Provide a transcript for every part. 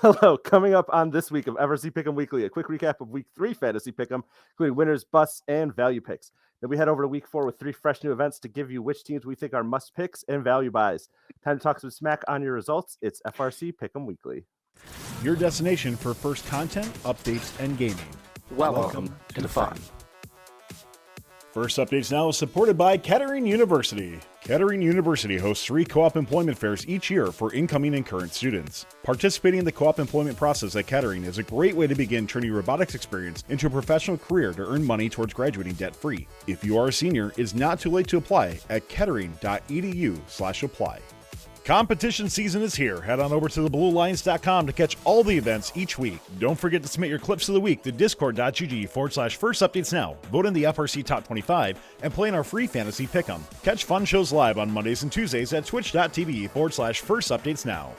Hello, coming up on this week of FRC Pick'em Weekly, a quick recap of Week 3 Fantasy Pick'em, including winners, busts, and value picks. Then we head over to Week 4 with 3 fresh new events to give you which teams we think are must picks and value buys. Time to talk some smack on your results. It's FRC Pick'em Weekly. Your destination for first content, updates, and gaming. Welcome to the fun. First Updates Now is supported by Kettering University. Kettering University hosts 3 co-op employment fairs each year for incoming and current students. Participating in the co-op employment process at Kettering is a great way to begin turning your robotics experience into a professional career to earn money towards graduating debt-free. If you are a senior, it's not too late to apply at kettering.edu/apply. Competition season is here. Head on over to thebluelions.com to catch all the events each week. Don't forget to submit your clips of the week to discord.gg/first updates now. Vote in the FRC Top 25 and play in our free fantasy pick'em. Catch fun shows live on Mondays and Tuesdays at twitch.tv/first updates now.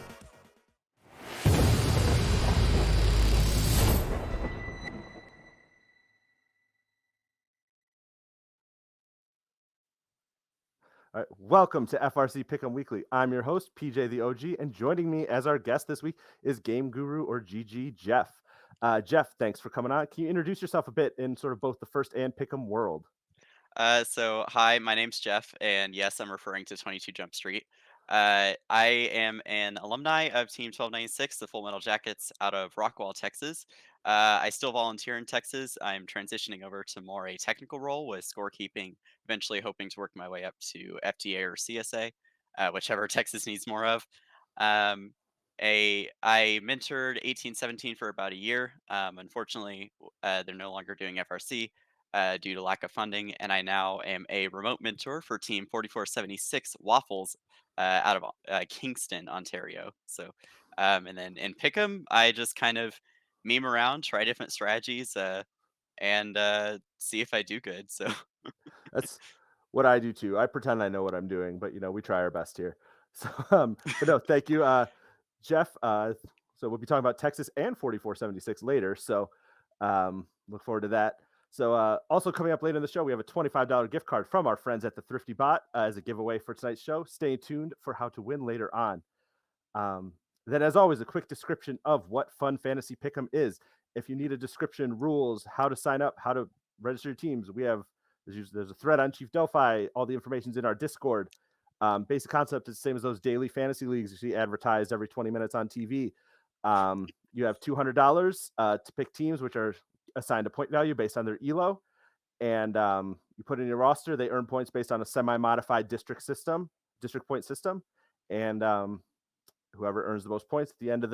All right, welcome to FRC Pick'em Weekly. I'm your host, PJ the OG, and joining me as our guest this week is Game Guru or GG Jeff. Jeff, thanks for coming on. Can you introduce yourself a bit in sort of both the first and Pick'em world? Hi, my name's Jeff, and yes, I'm referring to 22 Jump Street. I am an alumni of Team 1296, the Full Metal Jackets, out of Rockwall, Texas. I still volunteer in Texas. I'm transitioning over to more a technical role with scorekeeping, eventually hoping to work my way up to FDA or CSA, whichever Texas needs more of. Um, I mentored 1817 for about a year. Unfortunately, they're no longer doing FRC due to lack of funding, and I now am a remote mentor for Team 4476 Waffles out of Kingston, Ontario. And then in Pick'em, I just kind of meme around, try different strategies, and see if I do good. So That's what I do too. I pretend I know what I'm doing, but we try our best here. So, but no, thank you, Jeff. So we'll be talking about Texas and 4476 later. So, look forward to that. So, also coming up later in the show, we have a $25 gift card from our friends at the Thrifty Bot as a giveaway for tonight's show. Stay tuned for how to win later on. Then, as always, a quick description of what Fun Fantasy Pick'em is. If you need a description, rules, how to sign up, how to register your teams, there's a thread on Chief Delphi. All the information's in our Discord. Basic concept is the same as those daily fantasy leagues you see advertised every 20 minutes on TV. You have $200 to pick teams, which are assigned a point value based on their ELO. And you put in your roster. They earn points based on a semi-modified district point system. And whoever earns the most points at the end of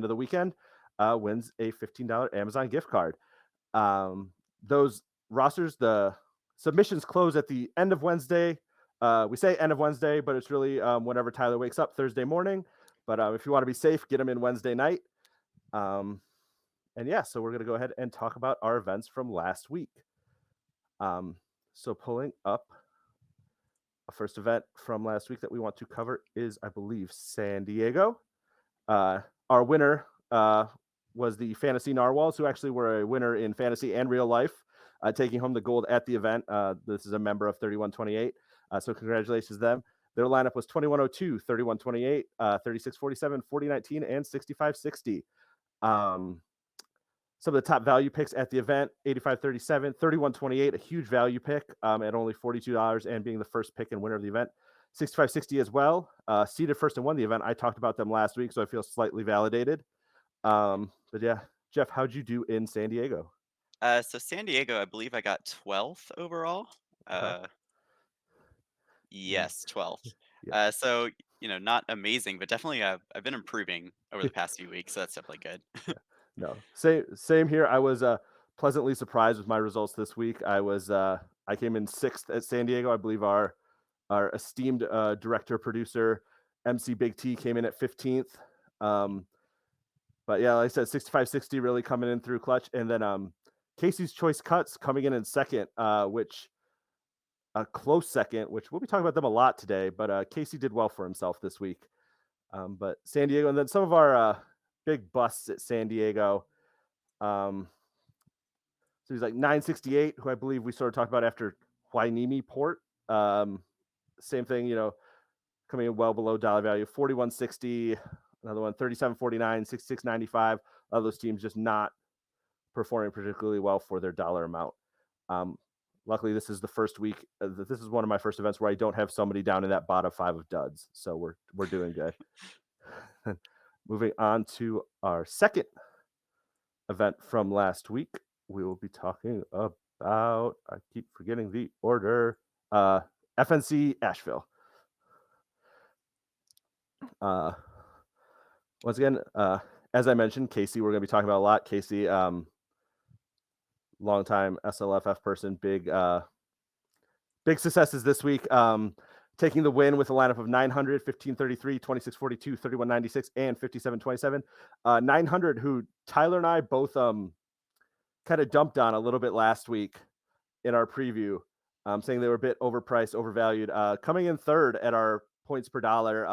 the weekend wins a $15 Amazon gift card. Those rosters, the submissions close at the end of Wednesday. We say end of Wednesday, but it's really whenever Tyler wakes up Thursday morning. But if you want to be safe, get them in Wednesday night. So we're going to go ahead and talk about our events from last week. So pulling up a first event from last week that we want to cover is, I believe, San Diego. Our winner was the Fantasy Narwhals, who actually were a winner in fantasy and real life, taking home the gold at the event. This is a member of 3128. So congratulations to them. Their lineup was 2102, 3128, 3647, 4019, and 6560. Some of the top value picks at the event: 8537, 3128, a huge value pick at only $42 and being the first pick and winner of the event. 6560 as well, seeded first and won the event. I talked about them last week, so I feel slightly validated. But yeah, Jeff, how'd you do in San Diego? so San Diego, I believe I got 12th overall. Yes, 12th. Yeah. So not amazing, but definitely I've been improving over the past few weeks, so that's definitely good. No, same here. I was pleasantly surprised with my results this week. I came in 6th at San Diego. I believe our esteemed director producer MC Big T came in at 15th. But yeah, like I said, 6560 really coming in through clutch, and then Casey's Choice Cuts coming in second, which a close second, which we'll be talking about them a lot today. But Casey did well for himself this week. But San Diego, and then some of our big busts at San Diego. So he's like 968, who I believe we sort of talked about after Huaynimi Port. Same thing, coming in well below dollar value. 4160, another one 37.49, 66.95. All those teams just not performing particularly well for their dollar amount. Luckily, this is the first week. This is one of my first events where I don't have somebody down in that bottom 5 of duds, so we're doing good. Moving on to our second event from last week, we will be talking about, I keep forgetting the order, FNC Asheville. Once again, as I mentioned, Casey, we're going to be talking about a lot. Casey, longtime SLFF person, big successes this week. Taking the win with a lineup of 900, 1533, 2642, 3196, and 5727. 900, who Tyler and I both kind of dumped on a little bit last week in our preview, saying they were a bit overpriced, overvalued. Coming in third at our points per dollar,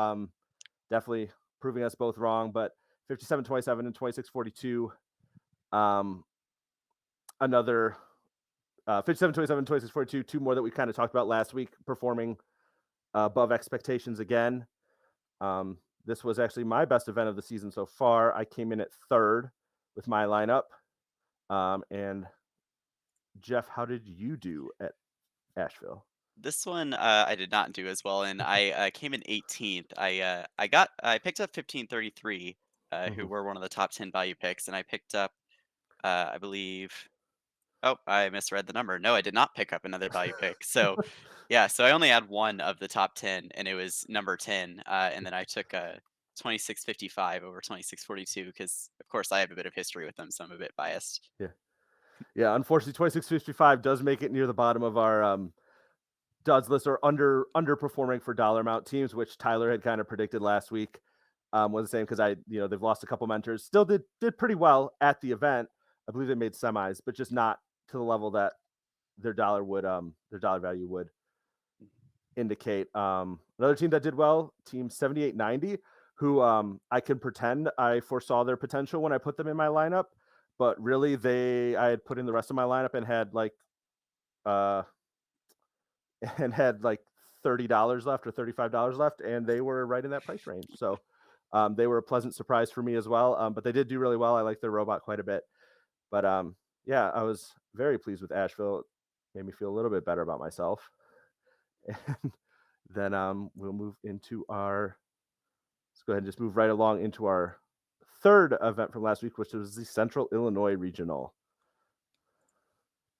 definitely proving us both wrong. But 5727 and 2642, another 5727, 2642, two more that we kind of talked about last week, performing above expectations again. This was actually my best event of the season so far. I came in at third with my lineup. And Jeff, how did you do at Asheville? This one I did not do as well, and I came in 18th. I picked up 1533, who were one of the top 10 value picks, and I picked up I believe. Oh, I misread the number. No, I did not pick up another value pick. So, yeah, so I only had one of the top 10, and it was number 10. And then I took 2655 over 2642 because, of course, I have a bit of history with them, so I'm a bit biased. Yeah. Unfortunately, 2655 does make it near the bottom of our duds list, or underperforming for dollar amount teams, which Tyler had kind of predicted last week. Was the same because they've lost a couple mentors. Still did pretty well at the event. I believe they made semis, but just not to the level that their dollar value would indicate. Another team that did well, team 7890, who I can pretend I foresaw their potential when I put them in my lineup, but really I had put in the rest of my lineup and had like $30 left or $35 left, and they were right in that price range. So they were a pleasant surprise for me as well. But they did do really well. I like their robot quite a bit. But yeah, I was very pleased with Asheville. It made me feel a little bit better about myself. And then we'll move into let's go ahead and just move right along into our third event from last week, which was the Central Illinois Regional,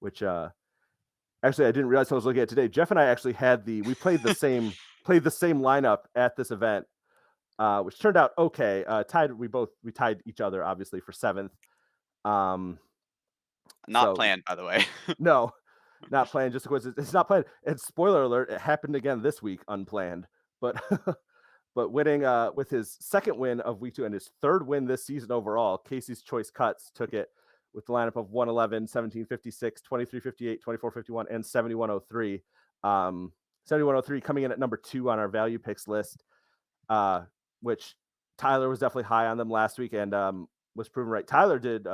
which actually I didn't realize I was looking at today. Jeff and I actually we played the same lineup at this event, which turned out okay. We tied each other obviously for 7th. Not planned, by the way. No, not planned. Just because it's not planned. And spoiler alert, it happened again this week, unplanned. But winning with his second win of week 2 and his third win this season overall, Casey's Choice Cuts took it with the lineup of 111, 1756, 2358, 2451, and 7103. 7103 coming in at number 2 on our value picks list, which Tyler was definitely high on them last week and was proven right. Tyler did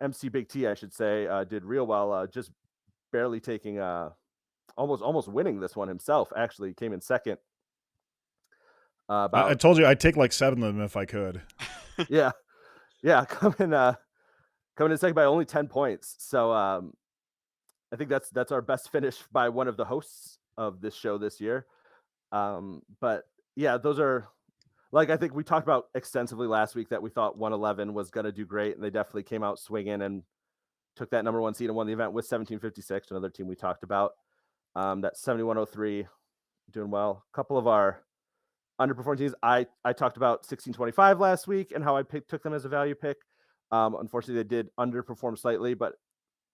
MC Big T, I should say, did real well, just barely taking almost winning this one himself. Actually came in second. I told you I'd take like 7 of them if I could. Yeah, coming in second by only 10 points. So I think that's our best finish by one of the hosts of this show this year. But yeah, those are, like, I think we talked about extensively last week that we thought 111 was going to do great, and they definitely came out swinging and took that number 1 seed and won the event with 1756, another team we talked about. That 7103 doing well. A couple of our underperforming teams, I talked about 1625 last week and how I took them as a value pick. Unfortunately, they did underperform slightly, but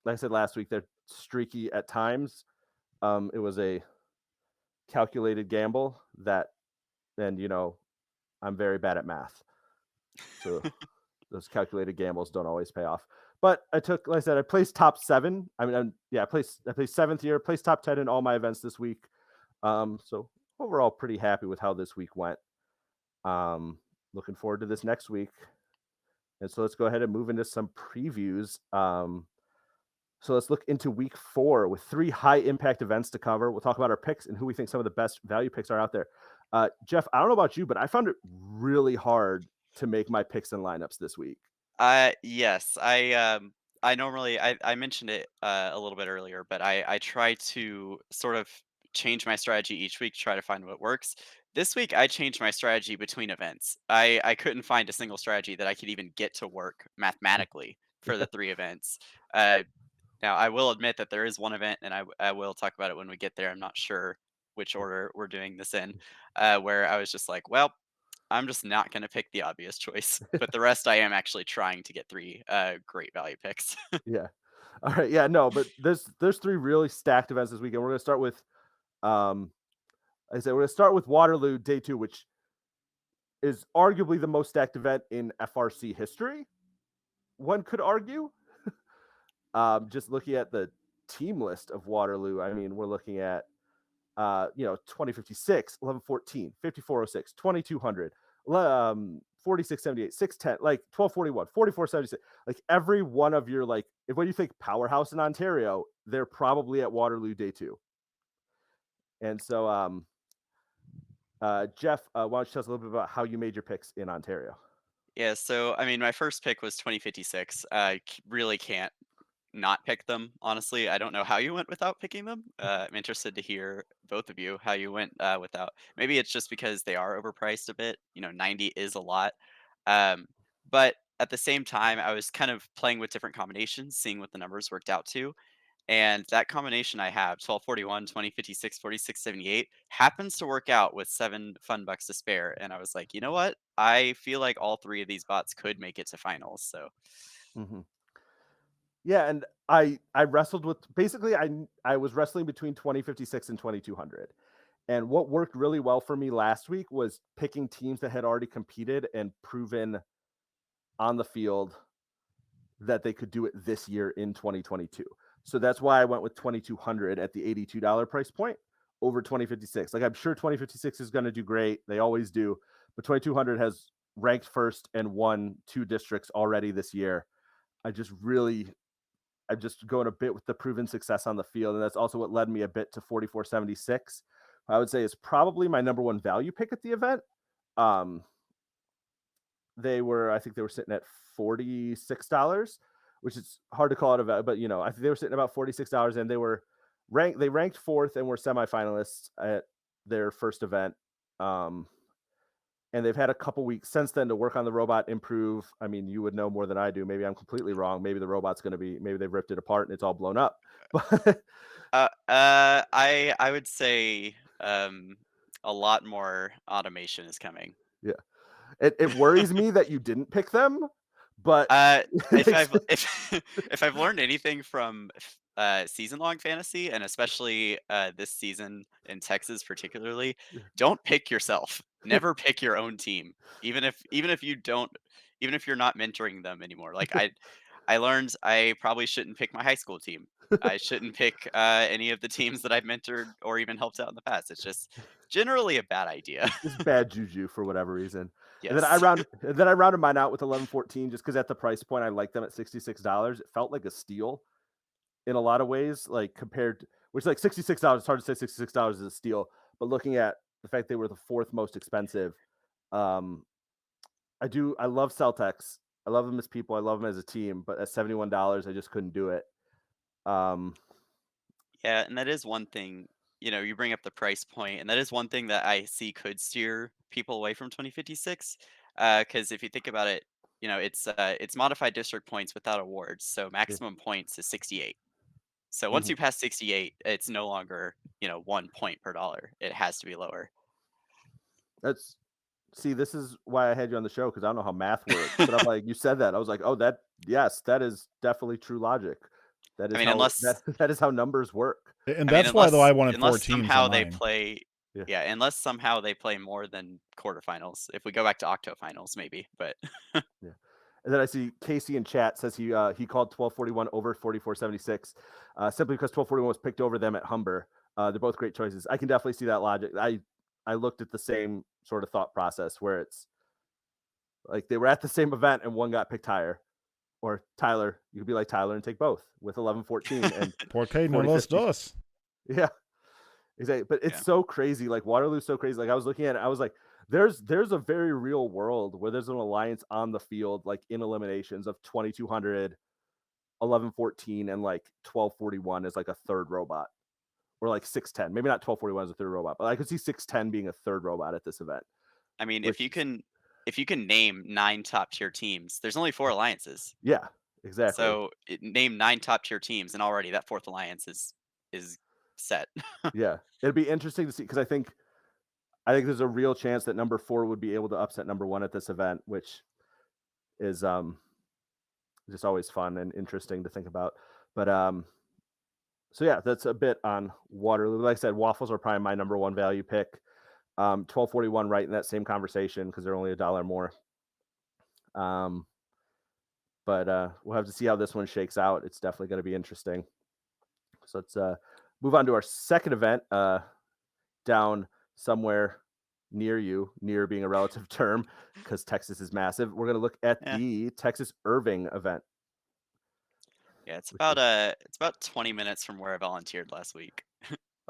like I said last week, they're streaky at times. It was a calculated gamble and I'm very bad at math, so those calculated gambles don't always pay off. But like I said, I placed top 7. I placed 7th here, placed top 10 in all my events this week. So overall, pretty happy with how this week went. Looking forward to this next week. And so let's go ahead and move into some previews. So let's look into week 4 with 3 high impact events to cover. We'll talk about our picks and who we think some of the best value picks are out there. Jeff, I don't know about you, but I found it really hard to make my picks and lineups this week. Yes, I normally I mentioned it a little bit earlier, but I try to sort of change my strategy each week to try to find what works. This week I changed my strategy between events. I couldn't find a single strategy that I could even get to work mathematically for the three events. Uh, Now I will admit that there is one event, and I will talk about it when we get there. I'm not sure which order we're doing this in, where I was just like, well, I'm just not gonna pick the obvious choice, but the rest I am actually trying to get 3, great value picks. Yeah. All right. Yeah. No, but there's three really stacked events this weekend. We're gonna start with um, like I said we're gonna start with Waterloo Day 2, which is arguably the most stacked event in FRC history. One could argue. Just looking at the team list of Waterloo, I mean, we're looking at 2056, 1114, 5406, 2200, 4678, 610, like 1241, 4476. Like every one of your, like, if when you think powerhouse in Ontario, they're probably at Waterloo Day 2. And so, Jeff, why don't you tell us a little bit about how you made your picks in Ontario? Yeah, so, I mean, my first pick was 2056. I really can't not pick them, honestly. I don't know how you went without picking them. I'm interested to hear both of you how you went without. Maybe it's just because they are overpriced a bit. 90 is a lot. Um, but at the same time, I was kind of playing with different combinations, seeing what the numbers worked out to. And that combination I have, 1241, 2056, 4678, happens to work out with 7 fun bucks to spare. And I was like, you know what? I feel like all three of these bots could make it to finals. So Mhm. Yeah, and I wrestled with basically I was wrestling between 2056 and 2200. And what worked really well for me last week was picking teams that had already competed and proven on the field that they could do it this year in 2022. So that's why I went with 2200 at the $82 price point over 2056. Like I'm sure 2056 is going to do great. They always do. But 2200 has ranked first and won 2 districts already this year. I just really I'm just going a bit with the proven success on the field, and that's also what led me a bit to 4476. I would say is probably my number one value pick at the event. Um, I think they were sitting at $46, which is hard to call it a value, but I think they were sitting about $46, and they ranked fourth and were semifinalists at their first event. Um, and they've had a couple weeks since then to work on the robot, improve. I mean, you would know more than I do. Maybe I'm completely wrong. Maybe the robot's going to be, maybe they've ripped it apart and it's all blown up. But I would say a lot more automation is coming. yeah, it worries me that you didn't pick them, but Uh, if it's- I've if if I've learned anything from season long fantasy, and especially this season in Texas particularly, don't pick yourself. Never pick your own team, even if you don't, even if you're not mentoring them anymore. Like I learned I probably shouldn't pick my high school team. I shouldn't pick any of the teams that I've mentored or even helped out in the past. It's just generally a bad idea. it's just bad juju for whatever reason. And Yes. then I rounded mine out with 1114 just because at the price point I liked them at $66. It felt like a steal in a lot of ways, like which like $66. It's hard to say $66 is a steal, but looking at the fact they were the fourth most expensive, um, I love Celtex. I love them as people. I love them as a team, but at $71, I just couldn't do it. Um, Yeah, and that is one thing, you bring up the price point, and that is one thing that I see could steer people away from 2056. Because if you think about it, it's modified district points without awards, so yeah. maximum points is 68. So once Mhm. you pass 68, it's no longer, 1 point per dollar. It has to be lower. That's See, this is why I had you on the show because I don't know how math works. But I'm like, you said that. I was like, oh, yes, that is definitely true logic. That I is mean, how unless that is how numbers work. And I mean, that's why though I unless wanted four unless teams on somehow they mine. play Yeah, yeah, unless somehow they play more than quarterfinals. If we go back to octofinals, maybe, but yeah. And then I see Casey in chat says he called 1241 over 4476 simply because 1241 was picked over them at Humber. They're both great choices. I can definitely see that logic. I looked at the same sort of thought process where it's like they were at the same event and one got picked higher. Or Tyler, you could be like Tyler and take both with 1114 and Porque no los 4050. dos. Yeah. Exactly, but it's Yeah. so crazy, like, Waterloo's so crazy, like, I was looking at it, I was like, there's a very real world where there's an alliance on the field, like, in eliminations of 2200, 1114, and, like, 1241 is, like, a 3rd robot, or, like, 610, maybe not 1241 is a 3rd robot, but I could see 610 being a 3rd robot at this event, I mean, which is if you can name 9 top tier teams, there's only 4 alliances. yeah, exactly. So, name 9 top tier teams, and already that 4th alliance is set. Yeah, it'd be interesting to see because I think there's a real chance that number 4 would be able to upset number 1 at this event, which is, just always fun and interesting to think about. But, so yeah, that's a bit on Waterloo. Like I said, waffles are probably my number 1 value pick. 1241 right in that same conversation because they're only $1 more. Um, but we'll have to see how this one shakes out. It's definitely going to be interesting. So let's move on to our second event down somewhere near you, near being a relative term because Texas is massive. We're going to look at Yeah. the Texas Irving event, Yeah, which is it's about 20 minutes from where I volunteered last week.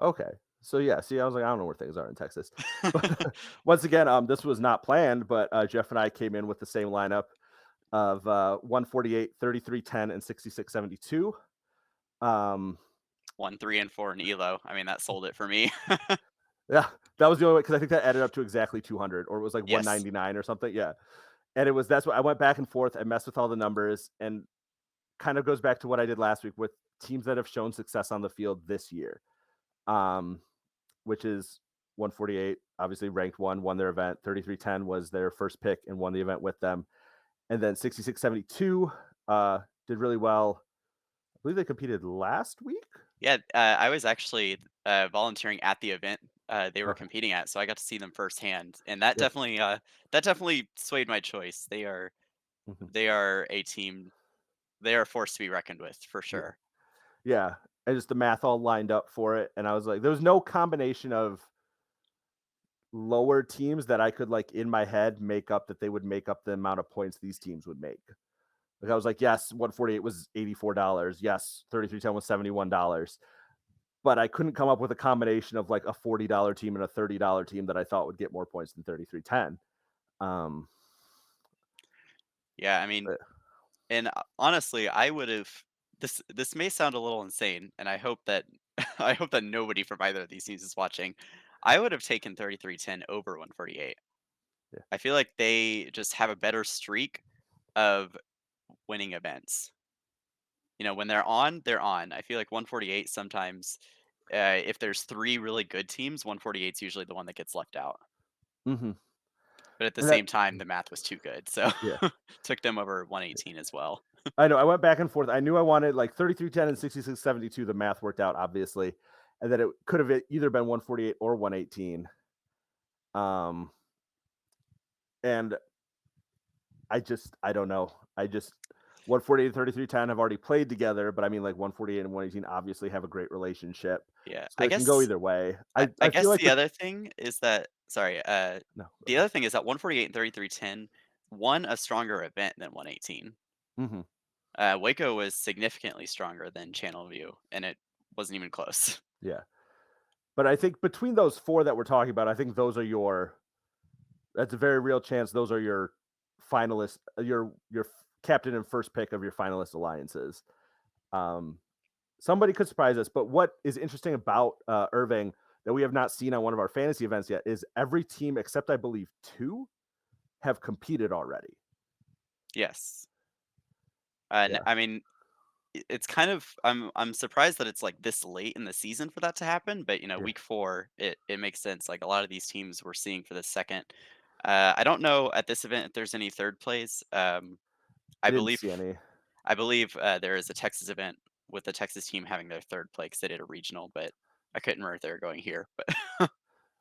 okay. So yeah, see, I was like, I don't know where things are in Texas, but once again, this was not planned, but Jeff and I came in with the same lineup of 148, 3310, and 6672. Um, 1, 3, and 4 in ELO. I mean, that sold it for me. yeah, that was the only way because I think that added up to exactly 200, or it was like Yes. 199 or something. Yeah, and that's what I went back and forth. I messed with all the numbers, and kind of goes back to what I did last week with teams that have shown success on the field this year. Um, which is 148, obviously ranked one, won their event. 3310 was their first pick and won the event with them. And then 6672 did really well. I believe they competed last week. Yeah, I was actually, volunteering at the event, they were Okay. competing at, so I got to see them firsthand, and Yeah. that definitely swayed my choice. Mhm. They are a team they are a force to be reckoned with, for Yeah. sure. Yeah. And just the math all lined up for it. And I was like, there was no combination of lower teams that I could like in my head make up that they would make up the amount of points these teams would make. Like I was like, yes, 148 was $84. Yes, 3310 was $71. But I couldn't come up with a combination of like a $40 team and a $30 team that I thought would get more points than 3310. Um, Yeah, I mean, but and, honestly, I would've this may sound a little insane, and I hope that I hope that nobody from either of these teams is watching. I would have taken 3310 over 148. yeah. I feel like they just have a better streak of winning events. You know, when they're on, they're on. I feel like 148 sometimes, if there's 3 really good teams, 148 is usually the one that gets left out. Hmm. But at the And that, same time, the math was too good, so yeah. took them over 118 as well. I know. I went back and forth. I knew I wanted like 3310 and 6672. The math worked out, obviously. And that it could have either been 148 or 118. Um, and I don't know. 148 and 3310 have already played together, but I mean, like 148 and 118 obviously have a great relationship. Yeah, So it can go either way. I I feel guess like the with, other thing is that sorry, no, go the ahead. other thing is that 148 and 3310 won a stronger event than 118. Hmm. Waco was significantly stronger than Channelview, and it wasn't even close. Yeah. But I think between those four that we're talking about, I think that's a very real chance those are your finalists, your captain and first pick of your finalist alliances. Um, somebody could surprise us, but what is interesting about Irving that we have not seen on one of our fantasy events yet is every team except I believe two have competed already. Yes. And Yeah. I mean, it's kind of I'm surprised that it's, like, this late in the season for that to happen, but, you know, Yeah. week 4, it makes sense, like, a lot of these teams we're seeing for the second. I don't know at this event if there's any third plays. I I didn't believe see any. there is a Texas event with the Texas team having their third play 'cause they did a regional, but I couldn't remember if they were going here, but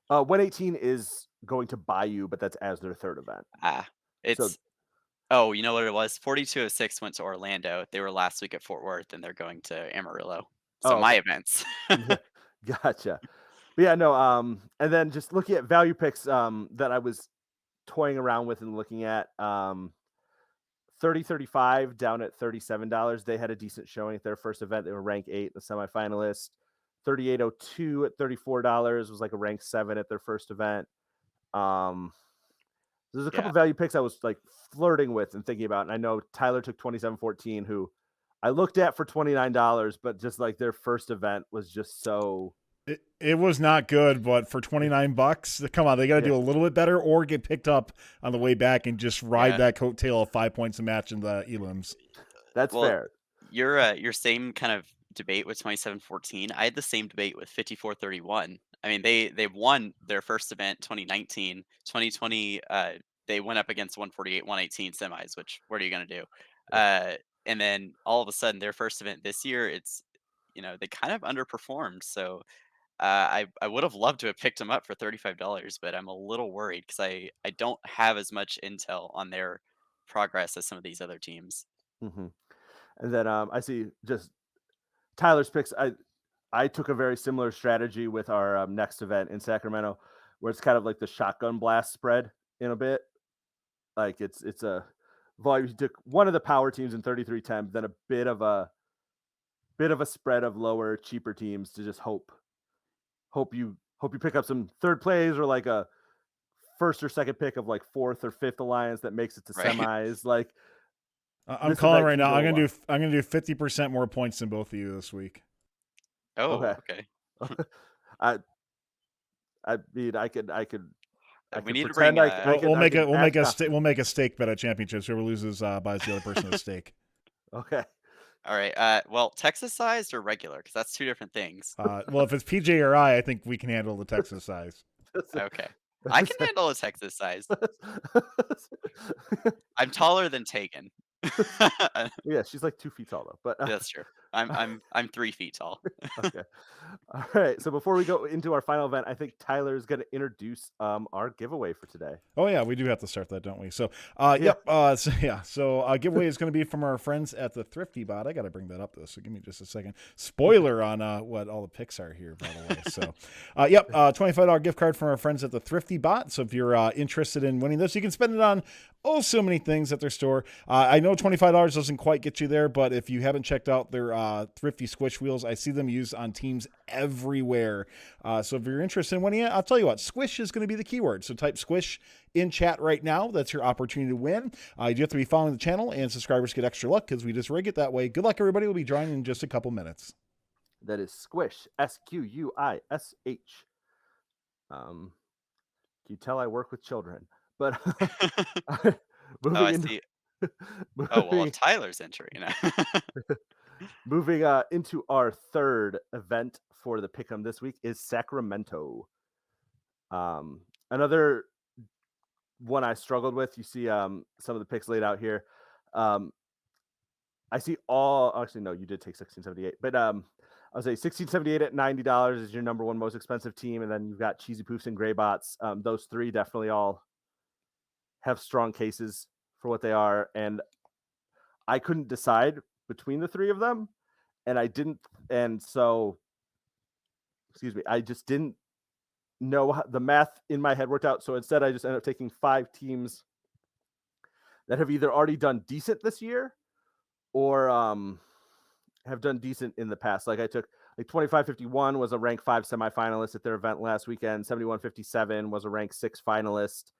118 is going to Bayou, but that's as their third event. ah, So, it's oh, you know what it was? 4206 went to Orlando. They were last week at Fort Worth, and they're going to Amarillo. So oh, my okay. events. Gotcha. But yeah, no, and then just looking at value picks, that I was toying around with and looking at, 3035 down at $37. They had a decent showing at their first event. They were ranked 8, the semifinalist. 3802 at $34 was like a rank 7 at their first event. Um, there's a couple Yeah. value picks I was like flirting with and thinking about, and I know Tyler took 2714, who I looked at for $29, but just like their first event was just so It was not good, but for $29, come on, they got to yeah, do a little bit better or get picked up on the way back and just ride Yeah. that coattail of 5 points a match in the elims. that's Well, fair. your same kind of debate with 2714. I had the same debate with 5431. I mean, they won their first event 2019, 2020. They went up against 148, 118 semis. Which what are you gonna do? Yeah. And then all of a sudden, their first event this year, it's they kind of underperformed. So I would have loved to have picked them up for $35, but I'm a little worried because I don't have as much intel on their progress as some of these other teams. Mhm. And then I see just Tyler's picks. I took a very similar strategy with our next event in Sacramento, where it's kind of like the shotgun blast spread in a bit. Like it's a volume. He took one of the power teams in 3310, then a bit of a spread of lower, cheaper teams to just hope you pick up some third plays or like a first or second pick of like fourth or fifth alliance that makes it to Right. semis. Like I'm this calling event right can now. go a lot. I'm gonna do 50% more points than both of you this week. Oh, Okay. okay. I I We could need to bring pretend I could act We'll confident. make a steak bet at championships. Whoever loses buys the other person a steak. Okay. all right. Well, Texas sized or regular? Because that's two different things. Well, if it's PJ or I think we can handle the Texas size. Okay. I can handle a Texas size. I'm taller than Tegan. Yeah, she's like 2 feet tall though. But That's true. I'm 3 feet tall. okay. All right. So before we go into our final event, I think Tyler is going to introduce our giveaway for today. Oh yeah, we do have to start that, don't we? So, Yeah. giveaway is going to be from our friends at the Thrifty Bot. I got to bring that up though, so give me just a second. Spoiler on what all the picks are here, by the way. So, $25 gift card from our friends at the Thrifty Bot. So if you're interested in winning this, you can spend it on so many things at their store. I know $25 doesn't quite get you there, but if you haven't checked out their Thrifty Squish wheels, I see them used on teams everywhere. So if you're interested in winning it, I'll tell you what, squish is going to be the keyword. So type squish in chat right now. That's your opportunity to win. You do have to be following the channel, and subscribers get extra luck because we just rig it that way. Good luck, everybody. We'll be drawing in just a couple minutes. That is Squish, Squish. Can you tell I work with children? But Oh, moving I into see. Oh well, if moving Tyler's entering. moving into our third event for the Pick'em this week is Sacramento. Another one I struggled with. You see some of the picks laid out here. Um, I see all actually no, you did take 1678, but I'll say 1678 at $90 is your number one most expensive team, and then you've got Cheesy Poofs and Gray Bots. Those three definitely all have strong cases for what they are, and I couldn't decide between the three of them, and I didn't, and so excuse me, I just didn't know how the math in my head worked out. So instead, I just ended up taking 5 teams that have either already done decent this year or have done decent in the past. Like I took like 2551 was a rank 5 semifinalist at their event last weekend. 7157 was a rank 6 finalist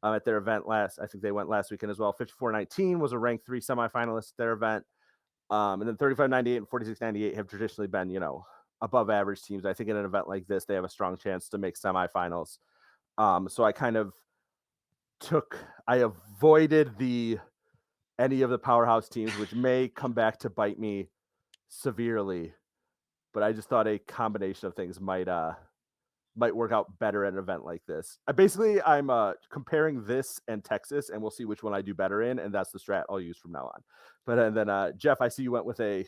at their event last. I think they went last weekend as well. 5419 was a rank 3 semifinalist at their event. And then 3598 and 4698 have traditionally been, above average teams. I think in an event like this, they have a strong chance to make semifinals. So I avoided any of the powerhouse teams, which may come back to bite me severely. But I just thought a combination of things might work out better at an event like this. I'm comparing this and Texas, and we'll see which one I do better in, and that's the strat I'll use from now on. But and then Jeff, I see you went with a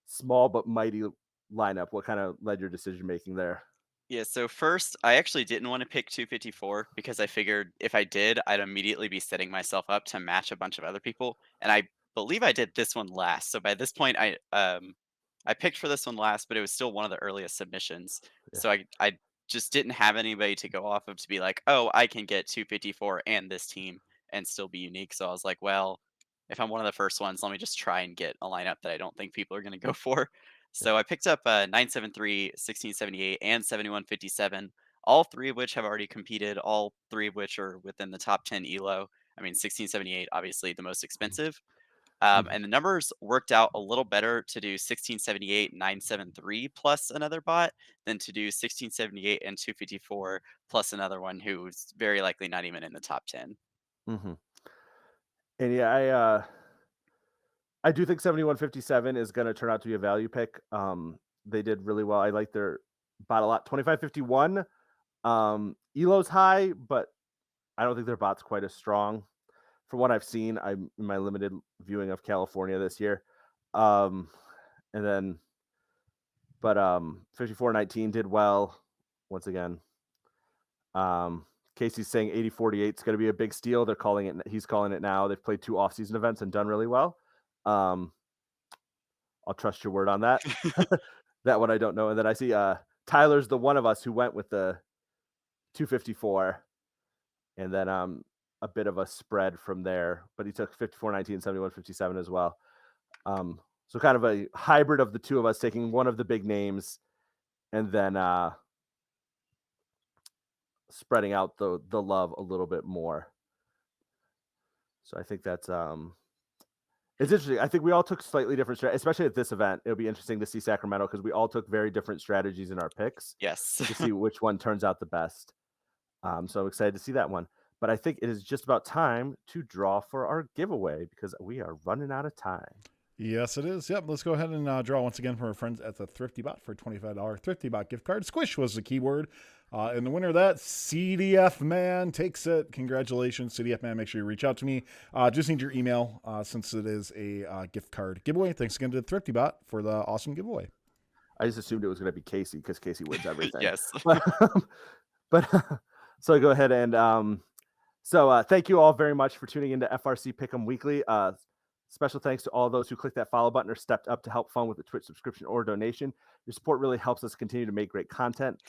small but mighty lineup. What kind of led your decision making there? Yeah, so first, I actually didn't want to pick 254 because I figured if I did, I'd immediately be setting myself up to match a bunch of other people. And I believe I did this one last. So by this point, I picked for this one last, but it was still one of the earliest submissions. Yeah. So I just didn't have anybody to go off of to be like, oh, I can get 254 and this team and still be unique. So I was like, well, if I'm one of the first ones, let me just try and get a lineup that I don't think people are going to go for. So I picked up 973, 1678, and 7157, all three of which have already competed, all three of which are within the top 10 ELO. I mean, 1678, obviously the most expensive. Mhm. And the numbers worked out a little better to do 1678, 973 plus another bot than to do 1678 and 254 plus another one who's very likely not even in the top 10. Mhm. And yeah, I do think 7157 is gonna turn out to be a value pick. They did really well. I like their bot a lot. 2551, elo's high, but I don't think their bot's quite as strong. From what I've seen, I'm in my limited viewing of California this year. Um, and then, but 5419 did well once again. Um, Casey's saying 8048 is going to be a big steal. They're calling it. He's calling it now. They've played 2 off-season events and done really well. Um, I'll trust your word on that. That one I don't know. And then I see Tyler's the one of us who went with the 254, and then a bit of a spread from there. But he took 5419 and 7157 as well. So kind of a hybrid of the two of us, taking one of the big names and then spreading out the love a little bit more. So I think that's it's interesting. I think we all took slightly different especially at this event. It'll be interesting to see Sacramento because we all took very different strategies in our picks Yes. to see which one turns out the best. So I'm excited to see that one. But I think it is just about time to draw for our giveaway because we are running out of time. Yes, it is. Yep. Let's go ahead and draw once again from our friends at the Thrifty Bot for a $25 Thrifty Bot gift card. Squish was the keyword. And the winner of that, CDF Man, takes it. Congratulations, CDF Man. Make sure you reach out to me. Just need your email since it is a gift card giveaway. Thanks again to the Thrifty Bot for the awesome giveaway. I just assumed it was going to be Casey because Casey wins everything. Yes. But so go ahead and thank you all very much for tuning into FRC Pick'em Weekly. Special thanks to all those who clicked that follow button or stepped up to help fund with a Twitch subscription or donation. Your support really helps us continue to make great content.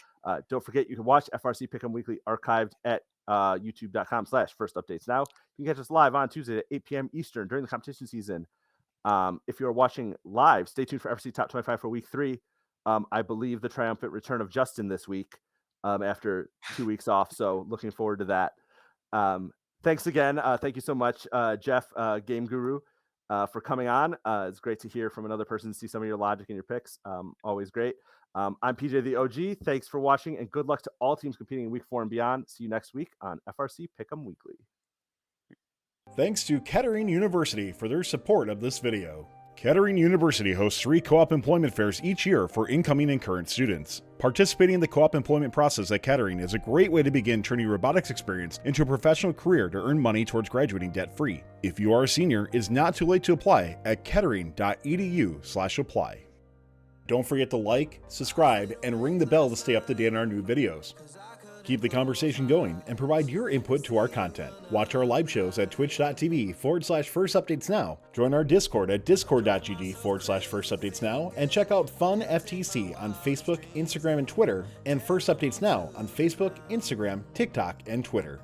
Don't forget, you can watch FRC Pick'em Weekly archived at youtube.com/firstupdatesnow. You can catch us live on Tuesday at 8 p.m. Eastern during the competition season. If you're watching live, stay tuned for FRC Top 25 for week 3. I believe the triumphant return of Justin this week after 2 weeks off. So looking forward to that. Thanks again. Thank you so much, Jeff, Game Guru, for coming on. It's great to hear from another person, see some of your logic and your picks. Always great. I'm PJ the OG. Thanks for watching and good luck to all teams competing in week 4 and beyond. See you next week on FRC Pick'em Weekly. Thanks to Kettering University for their support of this video. Kettering University hosts 3 co-op employment fairs each year for incoming and current students. Participating in the co-op employment process at Kettering is a great way to begin turning robotics experience into a professional career to earn money towards graduating debt-free. If you are a senior, it's not too late to apply at kettering.edu/apply. Don't forget to like, subscribe, and ring the bell to stay up to date on our new videos. Keep the conversation going and provide your input to our content. Watch our live shows at twitch.tv/firstupdatesnow. Join our Discord at discord.gg/firstupdatesnow and check out Fun FTC on Facebook, Instagram, and Twitter, and First Updates Now on Facebook, Instagram, TikTok, and Twitter.